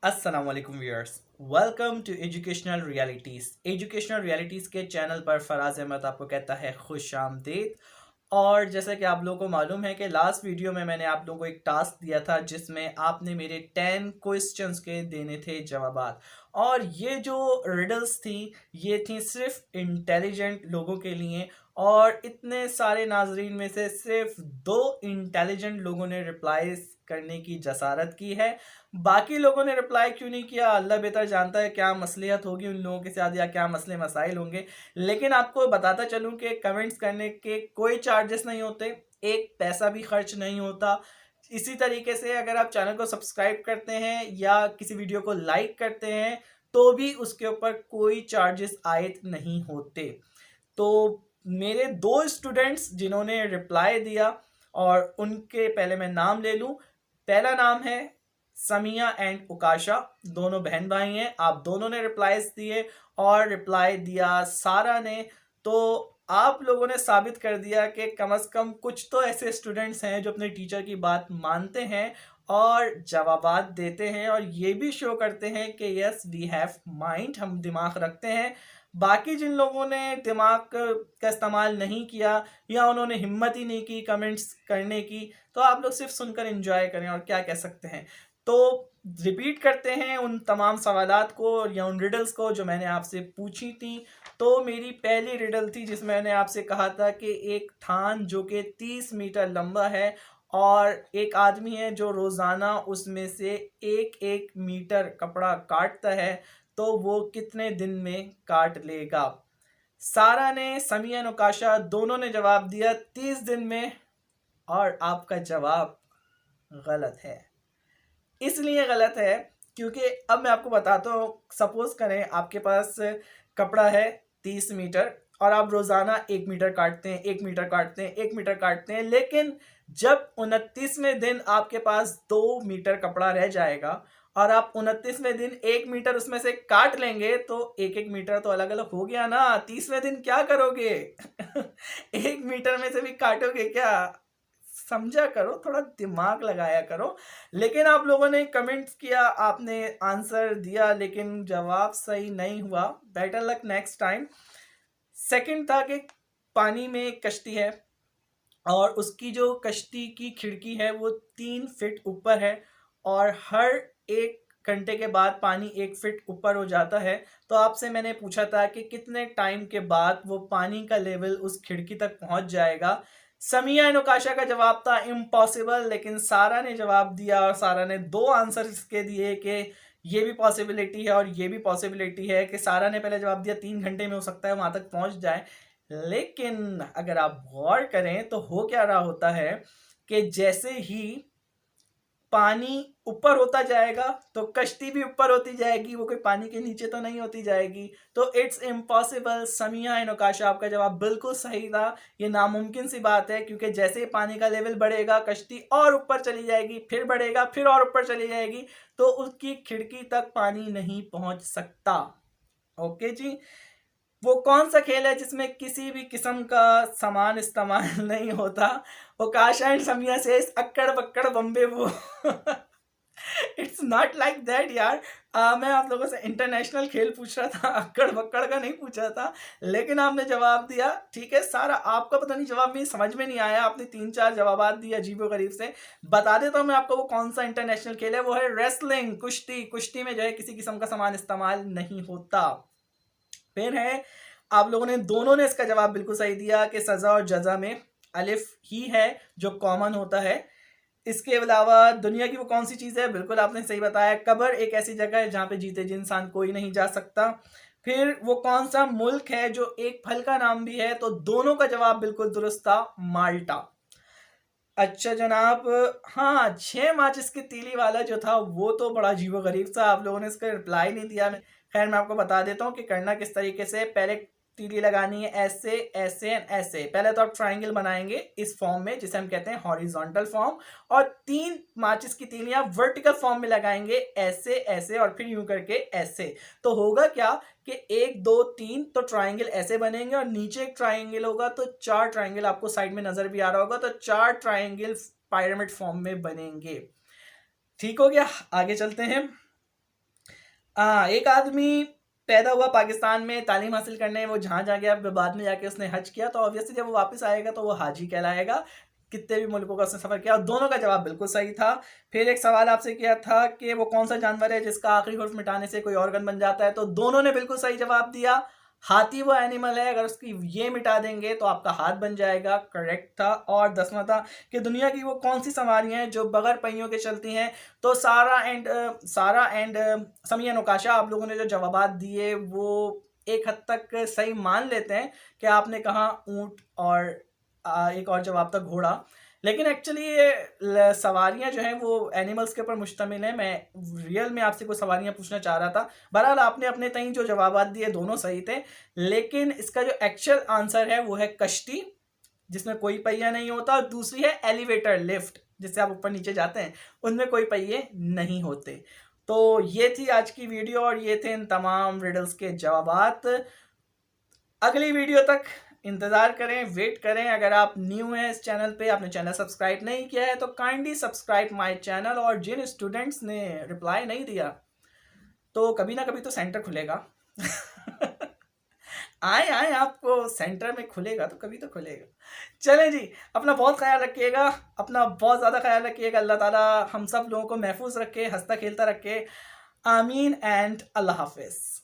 अस्सलाम वालेकुम viewers. Welcome to educational realities के चैनल पर फराज अहमद आपको कहता है खुश आमदीद। और जैसा कि आप लोगों को मालूम है कि लास्ट वीडियो में मैंने आप लोगों को एक टास्क दिया था जिसमें आपने मेरे 10 क्वेश्चंस के देने थे जवाबात। और ये जो रिडल्स थी ये थी सिर्फ इंटेलिजेंट लोगों के लिए। और इतने सारे नाजरीन में से सिर्फ दो इंटेलिजेंट लोगों ने रिप्लाई करने की जसारत की है। बाकी लोगों ने रिप्लाई क्यों नहीं किया, अल्लाह बेहतर जानता है क्या मसलियत होगी उन लोगों के साथ या क्या मसले मसाइल होंगे। लेकिन आपको बताता चलूं कि कमेंट्स करने के कोई चार्जेस नहीं होते, एक पैसा भी खर्च नहीं होता। इसी तरीके से अगर आप चैनल को सब्सक्राइब करते हैं या किसी वीडियो को लाइक करते हैं तो भी उसके ऊपर कोई चार्जेस आयद नहीं होते। तो मेरे दो स्टूडेंट्स जिन्होंने रिप्लाई दिया और उनके पहले मैं नाम ले लूं। पहला नाम है समिया एंड उकाशा, दोनों बहन भाई हैं। आप दोनों ने रिप्लाईज दिए और रिप्लाई दिया सारा ने। तो आप लोगों ने साबित कर दिया कि कम से कम कुछ तो ऐसे स्टूडेंट्स हैं जो अपने टीचर की बात मानते हैं और जवाबात देते हैं और ये भी शो करते हैं कि यस वी हैव माइंड, हम दिमाग रखते हैं। बाकी जिन लोगों ने दिमाग का इस्तेमाल नहीं किया या उन्होंने हिम्मत ही नहीं की कमेंट्स करने की, तो आप लोग सिर्फ सुनकर एंजॉय करें और क्या कह सकते हैं। तो रिपीट करते हैं उन तमाम सवालात को या उन रिडल्स को जो मैंने आपसे पूछी थी। तो मेरी पहली रिडल थी जिसमें मैंने आपसे कहा था कि एक थान जो कि 30 मीटर लंबा है और एक आदमी है जो रोज़ाना उसमें से एक एक मीटर कपड़ा काटता है, तो वो कितने दिन में काट लेगा। सारा ने, समिया, नकाशा दोनों ने जवाब दिया 30 दिन में। और आपका जवाब गलत है। इसलिए गलत है क्योंकि अब मैं आपको बताता हूँ। सपोज करें आपके पास कपड़ा है 30 मीटर और आप रोज़ाना 1 मीटर काटते हैं, 1 मीटर काटते हैं, 1 मीटर काटते हैं, लेकिन जब 29वें दिन आपके पास 2 मीटर कपड़ा रह जाएगा और आप 29वें दिन 1 मीटर उसमें से काट लेंगे तो एक एक मीटर तो अलग अलग हो गया ना। 30वें दिन क्या करोगे? 1 मीटर में से भी काटोगे क्या? समझा करो, थोड़ा दिमाग लगाया करो। लेकिन आप लोगों ने कमेंट्स किया, आपने आंसर दिया, लेकिन जवाब सही नहीं हुआ। Better luck next time. Second था कि पानी में एक कश्ती है और उसकी जो कश्ती की खिड़की है वो 3 फीट ऊपर है और हर 1 घंटे के बाद पानी 1 फीट ऊपर हो जाता है। तो आपसे मैंने पूछा था कि कितने टाइम के बाद वो पानी का लेवल उस खिड़की तक पहुंच जाएगा। समिया एंड ओकाशा का जवाब था इम्पॉसिबल, लेकिन सारा ने जवाब दिया और सारा ने दो आंसर इसके दिए कि ये भी पॉसिबिलिटी है और ये भी पॉसिबिलिटी है। कि सारा ने पहले जवाब दिया 3 घंटे में हो सकता है वहां तक पहुंच जाए, लेकिन अगर आप गौर करें तो हो क्या रहा होता है कि जैसे ही पानी ऊपर होता जाएगा तो कश्ती भी ऊपर होती जाएगी, वो कोई पानी के नीचे तो नहीं होती जाएगी। तो इट्स इम्पॉसिबल। समिया एंड ओकाशा, आपका जवाब बिल्कुल सही था। ये नामुमकिन सी बात है क्योंकि जैसे ही पानी का लेवल बढ़ेगा कश्ती और ऊपर चली जाएगी, फिर बढ़ेगा, फिर और ऊपर चली जाएगी, तो उसकी खिड़की तक पानी नहीं पहुंच सकता। ओके जी। वो कौन सा खेल है जिसमें किसी भी किस्म का सामान इस्तेमाल नहीं होता? वो काश एंड समिया से अक्कड़ बक्कड़ बम्बे वो। इट्स नॉट लाइक दैट यार। मैं आप लोगों से इंटरनेशनल खेल पूछ रहा था, अक्कड़ बक्कड़ का नहीं पूछा था। लेकिन आपने जवाब दिया, ठीक है। सारा आपका पता नहीं जवाब में समझ में नहीं आया, आपने 3-4 जवाब दिए अजीबो गरीब से। बता देता हूँ मैं आपको वो कौन सा इंटरनेशनल खेल है। वो है रेसलिंग, कुश्ती। कुश्ती में जो है किसी किस्म का सामान इस्तेमाल नहीं होता। फिर है, आप लोगों ने दोनों ने इसका जवाब बिल्कुल सही दिया कि सजा और जजा में अलिफ ही है जो कॉमन होता है। इसके अलावा दुनिया की वो कौन सी चीज़ है, बिल्कुल आपने सही बताया। कब्र एक ऐसी जगह है जहाँ पे जीते जी इंसान कोई नहीं जा सकता। फिर वो कौन सा मुल्क है जो एक फल का नाम भी है, तो दोनों का जवाब बिल्कुल दुरुस्त था, माल्टा। अच्छा जनाब। हाँ, 6 माचिस की तीली वाला जो था वो तो बड़ा अजीबो गरीब था, आप लोगों ने इसका रिप्लाई नहीं दिया। खैर मैं आपको बता देता हूँ कि करना किस तरीके से। पहले तीली लगानी है ऐसे, ऐसे एंड ऐसे। पहले तो आप ट्राइंगल बनाएंगे इस फॉर्म में जिसे हम कहते हैं हॉरिजॉन्टल फॉर्म, और 3 माचिस की तीलियां वर्टिकल फॉर्म में लगाएंगे ऐसे, ऐसे और फिर यूं करके ऐसे। तो होगा क्या कि 1 2 3 तो ट्राइंगल ऐसे बनेंगे और नीचे एक ट्राइंगल होगा, तो 4 ट्राइंगल आपको साइड में नजर भी आ रहा होगा, तो 4 ट्राइंगल पिरामिड फॉर्म में बनेंगे। ठीक हो गया, आगे चलते हैं। एक आदमी पैदा हुआ पाकिस्तान में, तालीम हासिल करने वो जहाँ जा गया, बाद में जाके उसने हज किया, तो ऑब्वियसली जब वो वापस आएगा तो वो हाजी कहलाएगा। कितने भी मुल्कों का उसने सफ़र किया, और दोनों का जवाब बिल्कुल सही था। फिर एक सवाल आपसे किया था कि वो कौन सा जानवर है जिसका आखिरी हुर्फ मिटाने से कोई ऑर्गन बन जाता है, तो दोनों ने बिल्कुल सही जवाब दिया। हाथी वो एनिमल है, अगर उसकी ये मिटा देंगे तो आपका हाथ बन जाएगा, करेक्ट था। और 10वां था कि दुनिया की वो कौन सी सवारियां हैं जो बगैर पहियों के चलती हैं, तो सारा एंड समिया नौकाशा, आप लोगों ने जो जवाबात दिए वो एक हद तक सही मान लेते हैं कि आपने कहा ऊंट, और एक और जवाब था घोड़ा। लेकिन एक्चुअली ये सवारियां जो हैं वो एनिमल्स के ऊपर मुश्तमिल है। मैं रियल में आपसे कोई सवारियां पूछना चाह रहा था। बहरहाल आपने अपने तई जो जवाबात दिए दोनों सही थे, लेकिन इसका जो एक्चुअल आंसर है वो है कश्ती, जिसमें कोई पहिया नहीं होता, और दूसरी है एलिवेटर, लिफ्ट, जिससे आप ऊपर नीचे जाते हैं, उनमें कोई पहिए नहीं होते। तो ये थी आज की वीडियो, और ये थे इन तमाम रिडल्स के जवाबात। अगली वीडियो तक इंतज़ार करें, वेट करें। अगर आप न्यू हैं इस चैनल पे, आपने चैनल सब्सक्राइब नहीं किया है, तो काइंडली सब्सक्राइब माय चैनल। और जिन स्टूडेंट्स ने रिप्लाई नहीं दिया, तो कभी ना कभी तो सेंटर खुलेगा। आए आए, आपको सेंटर में खुलेगा तो कभी तो खुलेगा। चलें जी, अपना बहुत ख्याल रखिएगा, अपना बहुत ज़्यादा ख्याल रखिएगा। अल्लाह ताला हम सब लोगों को महफूज रखे, हंसता खेलता रखे। आमीन एंड अल्लाह हाफिज़।